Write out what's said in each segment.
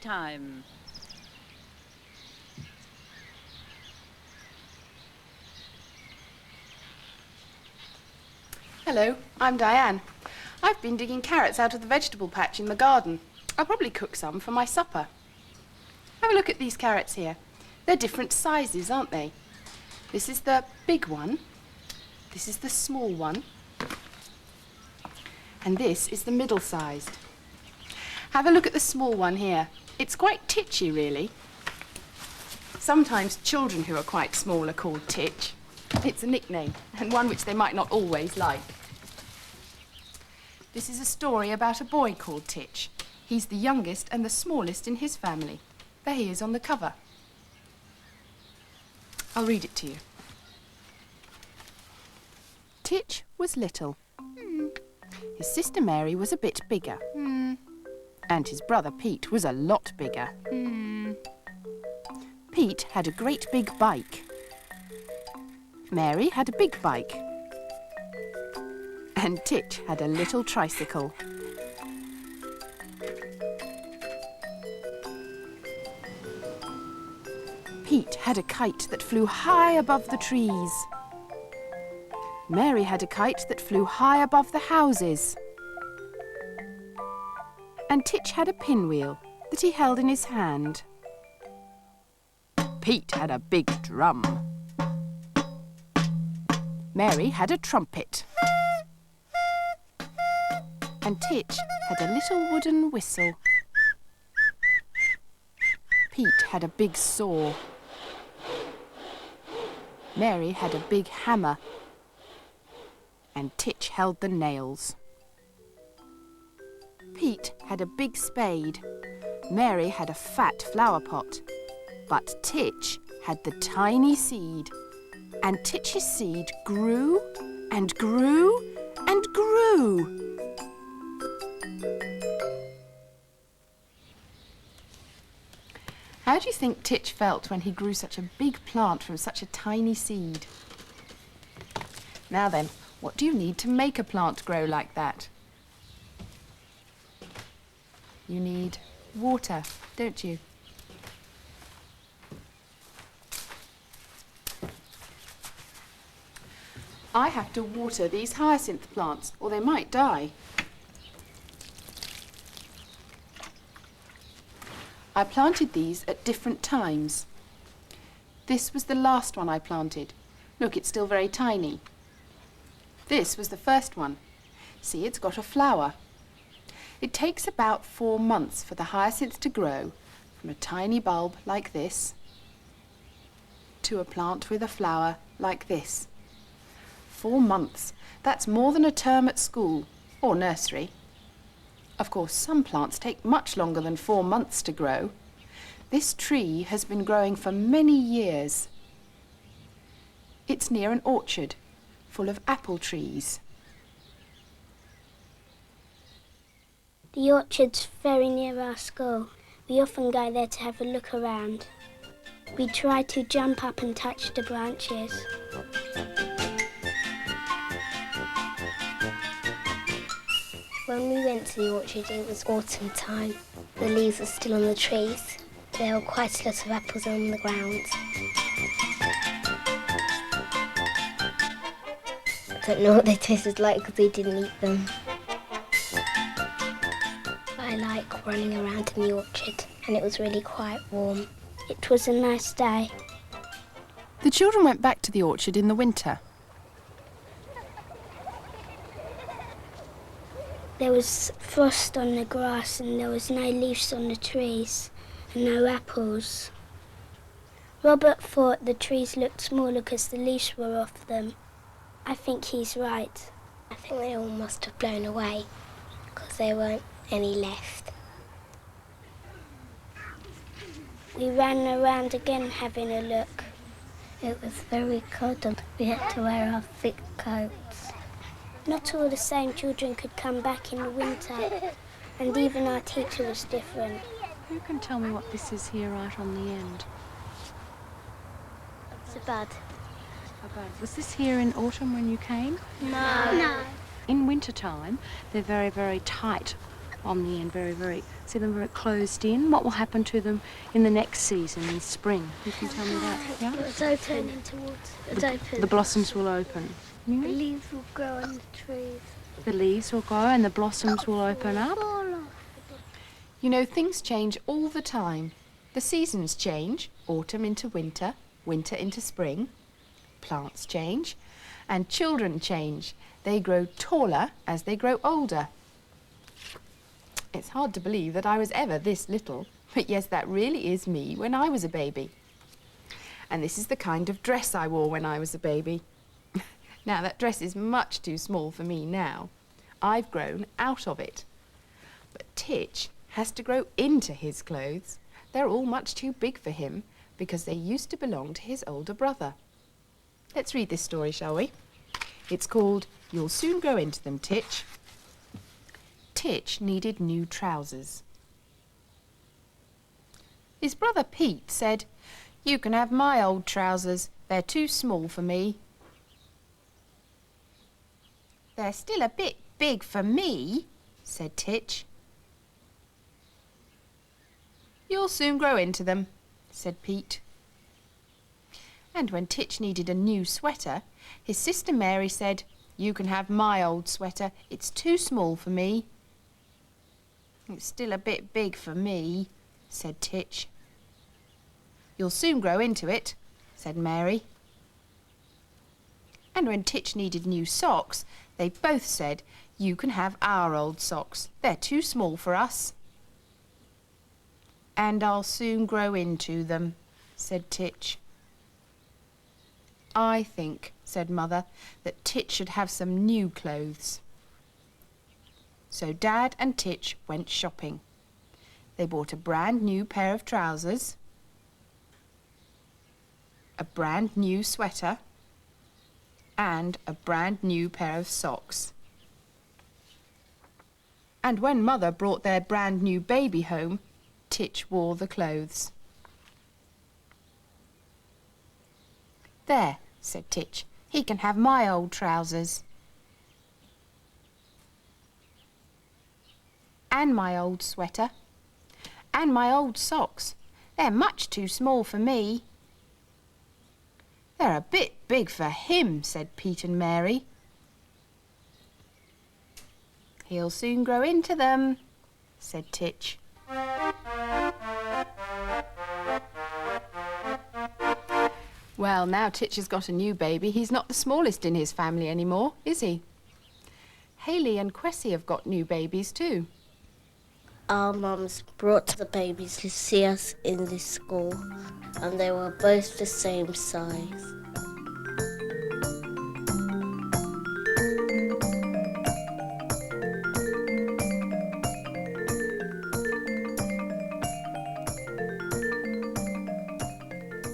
Storytime. Hello, I'm Diane. I've been digging carrots out of the vegetable patch in the garden. I'll probably cook some for my supper. Have a look at these carrots here. They're different sizes, aren't they? This is the big one. This is the small one. And this is the middle-sized. Have a look at the small one here. It's quite titchy, really. Sometimes children who are quite small are called Titch. It's a nickname, and one which they might not always like. This is a story about a boy called Titch. He's the youngest and the smallest in his family. There he is on the cover. I'll read it to you. Titch was little. His sister Mary was a bit bigger. And his brother Pete was a lot bigger. Pete had a great big bike. Mary had a big bike. And Titch had a little tricycle. Pete had a kite that flew high above the trees. Mary had a kite that flew high above the houses. And Titch had a pinwheel that he held in his hand. Pete had a big drum. Mary had a trumpet. And Titch had a little wooden whistle. Pete had a big saw. Mary had a big hammer. And Titch held the nails. Pete had a big spade. Mary had a fat flower pot. But Titch had the tiny seed. And Titch's seed grew and grew and grew. How do you think Titch felt when he grew such a big plant from such a tiny seed? Now then, what do you need to make a plant grow like that? You need water, don't you? I have to water these hyacinth plants, or they might die. I planted these at different times. This was the last one I planted. Look, it's still very tiny. This was the first one. See, it's got a flower. It takes about 4 months for the hyacinth to grow from a tiny bulb like this to a plant with a flower like this. 4 months. That's more than a term at school or nursery. Of course, some plants take much longer than 4 months to grow. This tree has been growing for many years. It's near an orchard full of apple trees. The orchard's very near our school. We often go there to have a look around. We try to jump up and touch the branches. When we went to the orchard, it was autumn time. The leaves were still on the trees. There were quite a lot of apples on the ground. I don't know what they tasted like because we didn't eat them. I like running around in the orchard, and it was really quite warm. It was a nice day. The children went back to the orchard in the winter. There was frost on the grass and there was no leaves on the trees and no apples. Robert thought the trees looked smaller because the leaves were off them. I think he's right. I think they all must have blown away because there weren't any left. We ran around again having a look. It was very cold and we had to wear our thick coats. Not all the same children could come back in the winter, and even our teacher was different. Who can tell me what this is here right on the end? It's a bud. A bud. Was this here in autumn when you came? No. In winter time, they're very, very tight on the end, very, very See them very closed in. What will happen to them in the next season, in spring? You can tell me that, yeah? It's open into water. It's open. The blossoms will open. The leaves will grow on the trees. The leaves will grow and the blossoms will open up. You know, things change all the time. The seasons change, autumn into winter, winter into spring. Plants change, and children change. They grow taller as they grow older. It's hard to believe that I was ever this little, but yes, that really is me when I was a baby. And this is the kind of dress I wore when I was a baby. Now, that dress is much too small for me now. I've grown out of it. But Titch has to grow into his clothes. They're all much too big for him because they used to belong to his older brother. Let's read this story, shall we? It's called You'll Soon Grow Into Them, Titch. Titch needed new trousers. His brother Pete said, "You can have my old trousers. They're too small for me." "They're still a bit big for me," said Titch. "You'll soon grow into them," said Pete. And when Titch needed a new sweater, his sister Mary said, "You can have my old sweater. It's too small for me." "It's still a bit big for me," said Titch. "You'll soon grow into it," said Mary. And when Titch needed new socks, they both said, "You can have our old socks. They're too small for us." "And I'll soon grow into them," said Titch. "I think," said Mother, "that Titch should have some new clothes." So Dad and Titch went shopping. They bought a brand new pair of trousers, a brand new sweater, and a brand new pair of socks. And when Mother brought their brand new baby home, Titch wore the clothes. "There," said Titch, "he can have my old trousers. And my old sweater. And my old socks. They're much too small for me." "They're a bit big for him," said Pete and Mary. "He'll soon grow into them," said Titch. Well, now Titch has got a new baby, he's not the smallest in his family anymore, is he? Hayley and Cressy have got new babies too. Our mums brought the babies to see us in this school, and they were both the same size.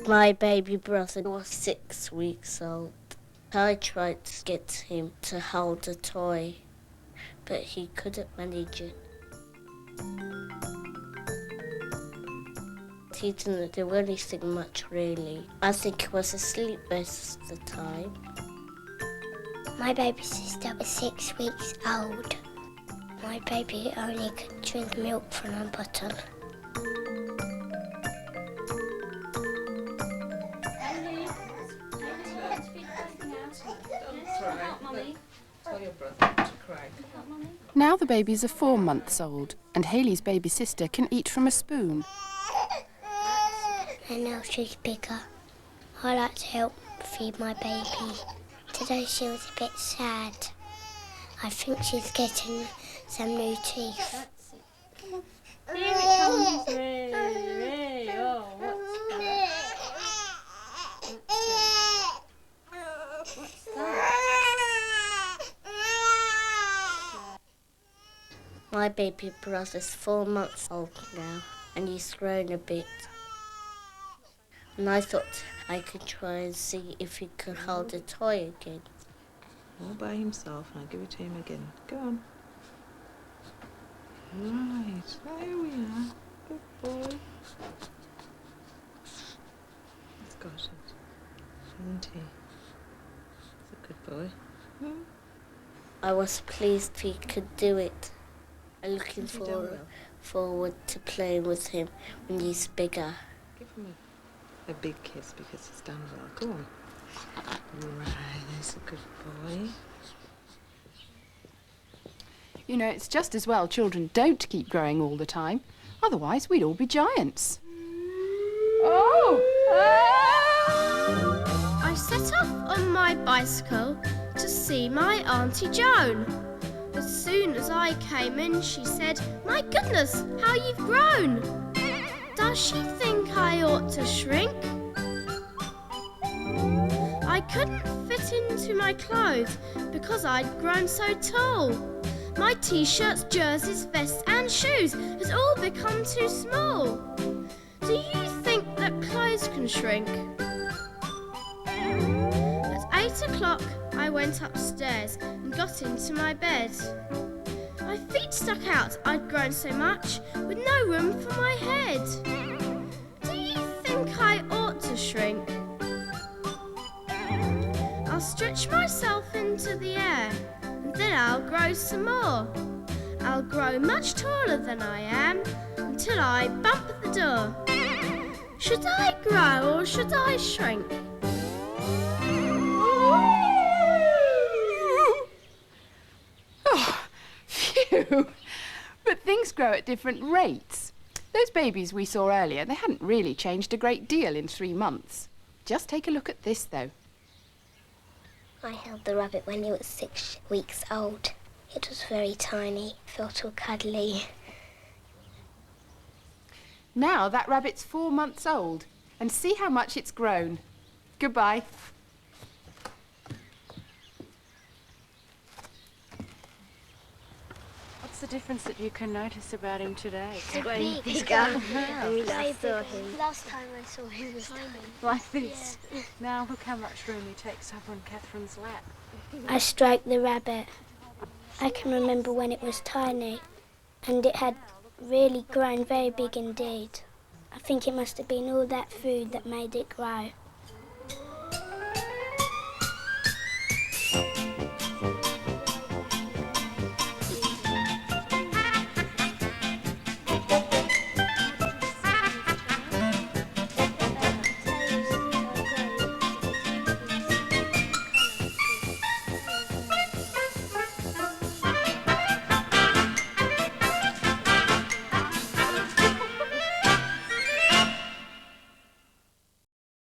My baby brother was 6 weeks old. I tried to get him to hold a toy, but he couldn't manage it. He didn't do anything much, really. I think he was asleep most of the time. My baby sister was 6 weeks old. My baby only could drink milk from a bottle. Now the babies are 4 months old, and Hayley's baby sister can eat from a spoon. And now she's bigger. I like to help feed my baby. Today she was a bit sad. I think she's getting some new teeth. Here it comes, Ray. Oh, what's that? What's that? My baby brother's 4 months old now, and he's grown a bit. And I thought I could try and see if he could hold a toy again. All by himself, and I'll give it to him again. Go on. Right, there we are. Good boy. He's got it, hasn't he? He's a good boy. I was pleased he could do it. I'm looking Has he done well? forward to playing with him when he's bigger. Give him a big kiss because he's done well. Go on. Right, there's a good boy. You know, it's just as well children don't keep growing all the time. Otherwise, we'd all be giants. Oh! I set off on my bicycle to see my Auntie Joan. As soon as I came in, she said, "My goodness, how you've grown! Does she think I ought to shrink?" I couldn't fit into my clothes because I'd grown so tall. My t-shirts, jerseys, vests and shoes has all become too small. Do you think that clothes can shrink? At 8 o'clock I went upstairs and got into my bed. My feet stuck out, I'd grown so much, with no room for my head. Do you think I ought to shrink? I'll stretch myself into the air, and then I'll grow some more. I'll grow much taller than I am, until I bump at the door. Should I grow or should I shrink? Oh, phew! But things grow at different rates. Those babies we saw earlier, they hadn't really changed a great deal in 3 months. Just take a look at this, though. I held the rabbit when it was 6 weeks old. It was very tiny, felt all cuddly. Now that rabbit's 4 months old, and see how much it's grown. Goodbye. What's the difference that you can notice about him today? Last time I saw him was tiny. Like this. Yeah. Now look how much room he takes up on Catherine's lap. I stroked the rabbit. I can remember when it was tiny, and it had really grown very big indeed. I think it must have been all that food that made it grow.